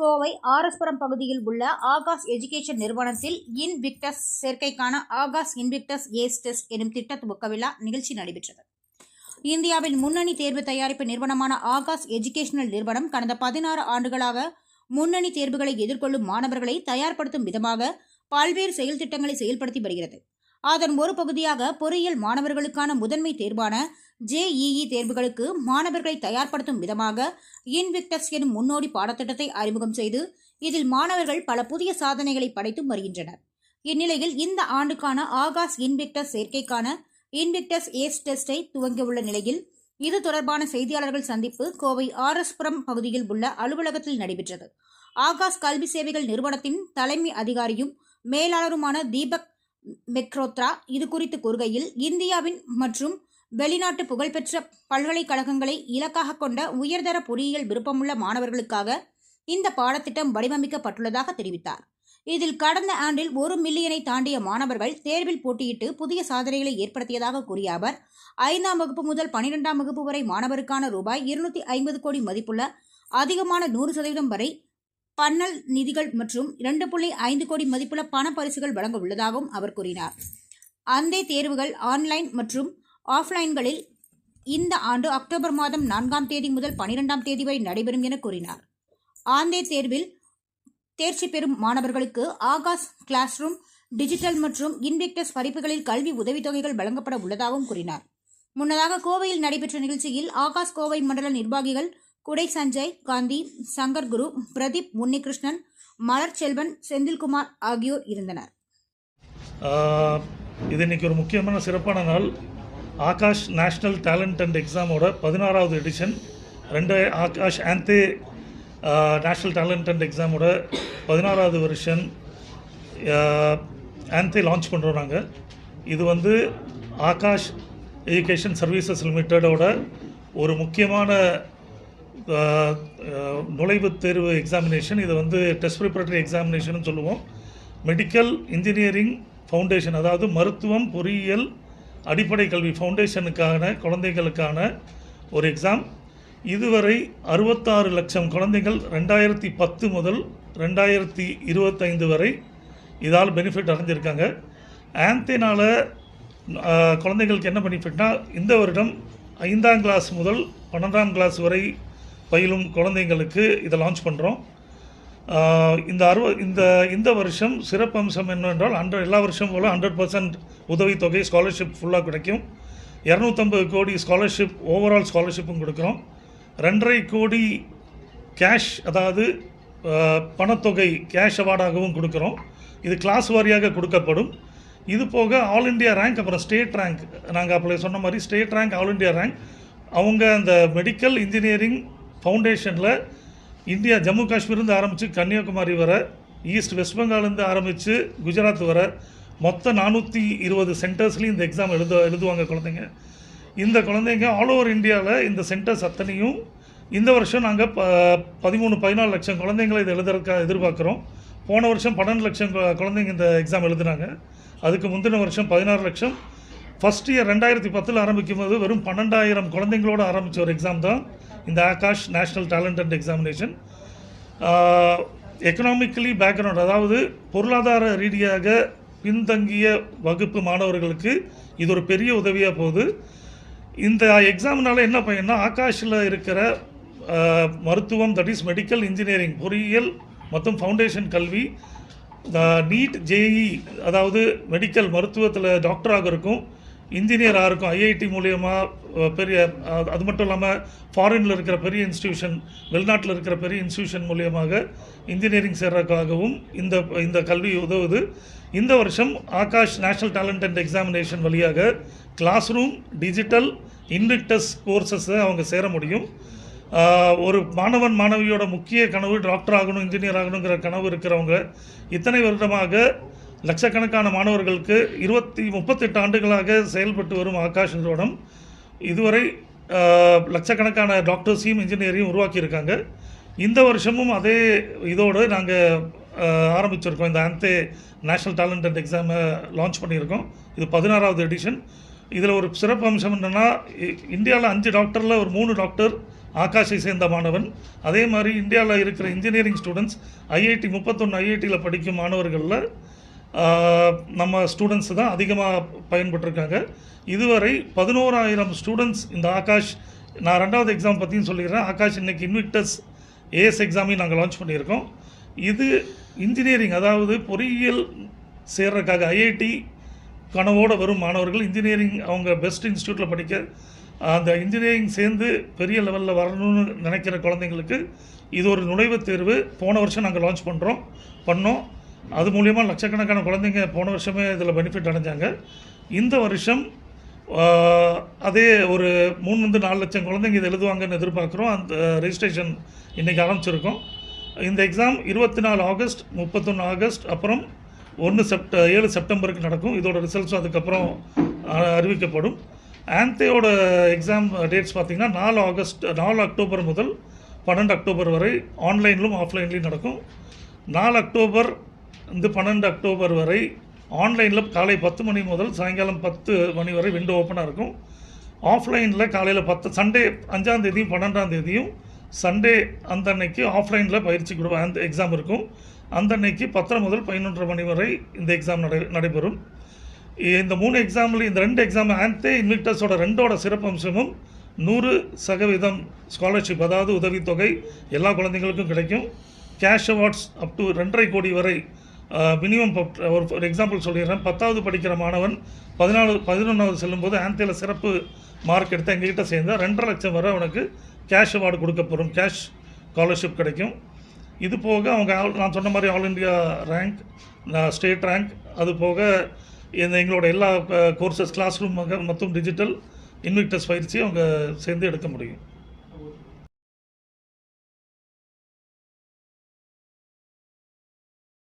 கோவை ஆர்எஸ்புரம் பகுதியில் உள்ள ஆகாஷ் எஜுகேஷன் நிறுவனத்தில் இன்விக்டஸ் சேர்க்கைக்கான ஆகாஷ் இன்விக்டஸ் ஏஸ் டெஸ்ட் எனும் திட்ட துவக்க விழா நிகழ்ச்சி நடைபெற்றது. இந்தியாவின் முன்னணி தேர்வு தயாரிப்பு நிறுவனமான ஆகாஷ் எஜுகேஷனல் நிறுவனம் கடந்த 16 ஆண்டுகளாக முன்னணி தேர்வுகளை எதிர்கொள்ளும் மாணவர்களை தயார்படுத்தும் விதமாக பல்வேறு செயல் திட்டங்களை செயல்படுத்தி வருகிறது. அதன் ஒரு பகுதியாக பொறியியல் மாணவர்களுக்கான முதன்மை தேர்வான JEE தேர்வுகளுக்கு மாணவர்களை தயார்படுத்தும் விதமாக இன்விக்டஸ் எனும் முன்னோடி பாடத்திட்டத்தை அறிமுகம் செய்து இதில் மாணவர்கள் பல புதிய சாதனைகளை படைத்தும் வருகின்றனர். இந்நிலையில் இந்த ஆண்டுக்கான ஆகாஷ் இன்விக்டஸ் சேர்க்கைக்கான இன்விக்டஸ் ஏஸ் டெஸ்டை துவங்கியுள்ள நிலையில் இது தொடர்பான செய்தியாளர்கள் சந்திப்பு கோவை ஆர்எஸ்புரம் பகுதியில் உள்ள அலுவலகத்தில் நடைபெற்றது. ஆகாஷ் கல்வி சேவைகள் நிறுவனத்தின் தலைமை அதிகாரியும் மேலாளருமான தீபக் மெக்ரோத்ரா இது குறித்து கூறுகையில், இந்தியாவின் மற்றும் வெளிநாட்டு புகழ்பெற்ற பல்கலைக்கழகங்களை இலக்காக கொண்ட உயர்தர பொறியியல் விருப்பமுள்ள மாணவர்களுக்காக இந்த பாடத்திட்டம் வடிவமைக்கப்பட்டுள்ளதாக தெரிவித்தார். இதில் கடந்த ஆண்டில் 1 மில்லியனை தாண்டிய மாணவர்கள் தேர்வில் போட்டியிட்டு புதிய சாதனைகளை ஏற்படுத்தியதாக கூறிய அவர், 5ஆம் வகுப்பு முதல் 12ஆம் வகுப்பு வரை மாணவருக்கான ரூபாய் 250 கோடி மதிப்புள்ள அதிகமான 100% வரை பன்னல் நிதிகள் மற்றும் 2.5 கோடி மதிப்புள்ள பண பரிசுகள் வழங்க உள்ளதாகவும் அவர் கூறினார். அந்த தேர்வுகள் ஆன்லைன் மற்றும் ஆஃப்லைன்களில் இந்த ஆண்டு அக்டோபர் மாதம் 4ஆம் தேதி முதல் 12ஆம் தேதி வரை நடைபெறும் என கூறினார். ஆந்தே தேர்வில் தேர்ச்சி பெறும் மாணவர்களுக்கு ஆகாஷ் கிளாஸ் ரூம், டிஜிட்டல் மற்றும் இன்விக்டஸ் படிப்புகளில் கல்வி உதவித்தொகைகள் வழங்கப்பட உள்ளதாகவும் கூறினார். முன்னதாக கோவையில் நடைபெற்ற நிகழ்ச்சியில் ஆகாஷ் கோவை மண்டல நிர்வாகிகள் குடை சஞ்சய் காந்தி, சங்கர் குரு, பிரதீப், முன்னிகிருஷ்ணன், மலர் செல்வன், செந்தில்குமார் ஆகியோர் இருந்தனர். இது இன்னைக்கு ஒரு முக்கியமான சிறப்பான நாள். ஆகாஷ் நேஷ்னல் டேலண்ட் அண்ட் எக்ஸாமோட 16வது edition, Aakash ANTHE national talent hunt எக்ஸாமோட 16வது வருஷன் ஆந்தே லான்ச் பண்ணுறோம் நாங்கள். இது ஆகாஷ் எஜுகேஷன் சர்வீசஸ் லிமிட்டடோட ஒரு முக்கியமான நுழைவுத் தேர்வு எக்ஸாமினேஷன். இது டெஸ்ட் ப்ரிப்பரேட்டரி எக்ஸாமினேஷன் சொல்லுவோம். மெடிக்கல் இன்ஜினியரிங் ஃபவுண்டேஷன், அதாவது மருத்துவம் பொறியியல் அடிப்படை கல்வி ஃபவுண்டேஷனுக்கான குழந்தைகளுக்கான ஒரு எக்ஸாம். இதுவரை 66 லட்சம் குழந்தைகள் 2010 முதல் 2025 வரை இதால் பெனிஃபிட் அடைஞ்சிருக்காங்க. ஆந்தேனால் குழந்தைகளுக்கு என்ன பெனிஃபிட்னா, இந்த வருடம் 5ஆம் கிளாஸ் முதல் 12ஆம் கிளாஸ் வரை பயிலும் குழந்தைங்களுக்கு இதை லான்ச் பண்ணுறோம். இந்த வருஷம் சிறப்பம்சம் என்னவென்றால், எல்லா வருஷம் போல் 100% உதவித்தொகை ஸ்காலர்ஷிப் ஃபுல்லாக கிடைக்கும். 250 கோடி ஸ்காலர்ஷிப், ஓவரால் ஸ்காலர்ஷிப்பும் கொடுக்குறோம். 2.5 கோடி கேஷ், அதாவது பணத்தொகை கேஷ் அவார்டாகவும் கொடுக்குறோம். இது கிளாஸ் வாரியாக கொடுக்கப்படும். இது போக ஆல் இண்டியா ரேங்க், அப்புறம் ஸ்டேட் ரேங்க், நாங்கள் அப்போ சொன்ன மாதிரி state rank, all India rank, அவங்க அந்த மெடிக்கல் இன்ஜினியரிங் ஃபவுண்டேஷனில் இந்தியா ஜம்மு காஷ்மீர்லேருந்து ஆரம்பித்து கன்னியாகுமரி வர, ஈஸ்ட் வெஸ்ட் பெங்கால்லேருந்து ஆரம்பித்து குஜராத் வர மொத்தம் 420 சென்டர்ஸ்லேயும் இந்த எக்ஸாம் எழுதுவாங்க குழந்தைங்க. இந்த குழந்தைங்க ஆல் ஓவர் இந்தியாவில் இந்த சென்டர்ஸ் அத்தனையும் இந்த வருஷம் நாங்கள் 13-14 லட்சம் குழந்தைங்களை இதை எழுதுறதுக்காக எதிர்பார்க்குறோம். போன வருஷம் 12 லட்சம் குழந்தைங்க இந்த எக்ஸாம் எழுதுனாங்க. அதுக்கு முந்தின வருஷம் 16 லட்சம். ஃபஸ்ட் இயர் 2010 ஆரம்பிக்கும் போது வெறும் 12,000 குழந்தைங்களோடு ஆரம்பித்த ஒரு எக்ஸாம் தான் இந்த Akash national talent and examination. Economically background, அதாவது பொருளாதார ரீதியாக பின்தங்கிய வகுப்பு மாணவர்களுக்கு இது ஒரு பெரிய உதவியாக போகுது. இந்த எக்ஸாம்னால என்ன பயன்னா, ஆகாஷில் இருக்கிற மருத்துவம், தட் இஸ் மெடிக்கல் இன்ஜினியரிங், பொறியியல் மற்றும் ஃபவுண்டேஷன் கல்வி, நீட் JEE, அதாவது மெடிக்கல் மருத்துவத்தில் டாக்டராக இருக்கும், இன்ஜினியராக இருக்கும், IIT மூலியமாக பெரிய, அது மட்டும் இல்லாமல் ஃபாரினில் இருக்கிற பெரிய இன்ஸ்டியூஷன், வெளிநாட்டில் இருக்கிற பெரிய இன்ஸ்டியூஷன் மூலியமாக இன்ஜினியரிங் சேர்றதுக்காகவும் இந்த கல்வி உதவுது. இந்த வருஷம் Akash national talent and examination வழியாக கிளாஸ் ரூம், டிஜிட்டல், இன்விக்டஸ் கோர்சஸை அவங்க சேர முடியும். ஒரு மாணவன் மாணவியோட முக்கிய கனவு டாக்டர் ஆகணும், இன்ஜினியர் ஆகணுங்கிற கனவு இருக்கிறவங்க இத்தனை வருடமாக லட்சக்கணக்கான மாணவர்களுக்கு 38 ஆண்டுகளாக செயல்பட்டு வரும் ஆகாஷ் நிறுவனம் இதுவரை லட்சக்கணக்கான டாக்டர்ஸையும் இன்ஜினியரையும் உருவாக்கியிருக்காங்க. இந்த வருஷமும் அதே இதோடு நாங்கள் ஆரம்பிச்சிருக்கோம். இந்த ஆந்தே நேஷ்னல் டேலண்ட் அண்ட் எக்ஸாமை லான்ச் பண்ணியிருக்கோம். இது 16வது எடிஷன். இதில் ஒரு சிறப்பு அம்சம் என்னென்னா, இந்தியாவில் 5 டாக்டரில் ஒரு 3 டாக்டர் ஆகாஷை சேர்ந்த மாணவன். அதே மாதிரி இந்தியாவில் இருக்கிற இன்ஜினியரிங் ஸ்டூடெண்ட்ஸ் ஐஐடி 31 ஐஐடியில் படிக்கும் மாணவர்களில் நம்ம ஸ்டூடெண்ட்ஸ் தான் அதிகமாக பயன்பட்டுருக்காங்க. இதுவரை 11,000 ஸ்டூடெண்ட்ஸ் இந்த ஆகாஷ், நான் 2வது எக்ஸாம் பற்றியும் சொல்லிடுறேன். ஆகாஷ் இன்றைக்கி இன்விக்டஸ் ஏஎஸ் எக்ஸாமையும் நாங்கள் லான்ச் பண்ணியிருக்கோம். இது இன்ஜினியரிங், அதாவது பொறியியல் சேர்றதுக்காக ஐஐடி கனவோடு வரும் மாணவர்கள், இன்ஜினியரிங் அவங்க பெஸ்ட் இன்ஸ்டியூட்டில் படிக்க, அந்த இன்ஜினியரிங் சேர்ந்து பெரிய லெவலில் வரணும்னு நினைக்கிற குழந்தைங்களுக்கு இது ஒரு நுழைவுத் தேர்வு. போன வருஷம் நாங்கள் லான்ச் பண்ணோம். அது மூலிமா லட்சக்கணக்கான குழந்தைங்க போன வருஷமே இதில் பெனிஃபிட் அடைஞ்சாங்க. இந்த வருஷம் அதே ஒரு 3-4 லட்சம் குழந்தைங்க இது எழுதுவாங்கன்னு எதிர்பார்க்குறோம். அந்த ரெஜிஸ்ட்ரேஷன் இன்றைக்கி ஆரம்பிச்சிருக்கோம். இந்த எக்ஸாம் 24 ஆகஸ்ட், 31 ஆகஸ்ட், அப்புறம் 7 செப்டம்பருக்கு நடக்கும். இதோட ரிசல்ட்ஸும் அதுக்கப்புறம் அறிவிக்கப்படும். ஆந்தேயோட எக்ஸாம் டேட்ஸ் பார்த்திங்கன்னா 4 அக்டோபர் முதல் 12 அக்டோபர் வரை ஆன்லைன்லும் ஆஃப்லைன்லேயும் நடக்கும். 4 அக்டோபர் 12 அக்டோபர் வரை ஆன்லைனில் காலை 10 மணி முதல் சாயங்காலம் 10 மணி வரை விண்டோ ஓப்பனாக இருக்கும். ஆஃப்லைனில் காலையில் 10, சண்டே 5ஆம் தேதியும் 12ஆம் தேதியும் சண்டே அந்த அன்னைக்கு ஆஃப்லைனில் பயிற்சி அந்த எக்ஸாம் இருக்கும். அந்த அன்னைக்கு 10 முதல் 11:30 மணி வரை இந்த எக்ஸாம் நடைபெறும். இந்த 3 எக்ஸாமில், இந்த 2 எக்ஸாம் ஆந்தே இன்விக்டஸோட 2ஓட சிறப்பம்சமும் 100% ஸ்காலர்ஷிப், அதாவது உதவித்தொகை எல்லா குழந்தைங்களுக்கும் கிடைக்கும். கேஷ் அவார்ட்ஸ் அப் டு 2.5 கோடி வரை மினிமம். ஒரு எக்ஸாம்பிள் சொல்லிடுறேன். 10வது படிக்கிற மாணவன் 11வது செல்லும்போது ஆந்தேல சிறப்பு மார்க் எடுத்து எங்ககிட்ட சேர்ந்தா 2.5 லட்சம் வரை அவனுக்கு கேஷ் அவார்டு கொடுக்கப்படும், கேஷ் ஸ்காலர்ஷிப் கிடைக்கும். இது போக அவங்க நான் சொன்ன மாதிரி all India rank, state rank, அது போக எங்களோட எல்லா கோர்சஸ், கிளாஸ் ரூம் மற்றும் டிஜிட்டல் இன்விக்டஸ் பயிற்சியை அவங்க சேர்ந்து எடுக்க முடியும்.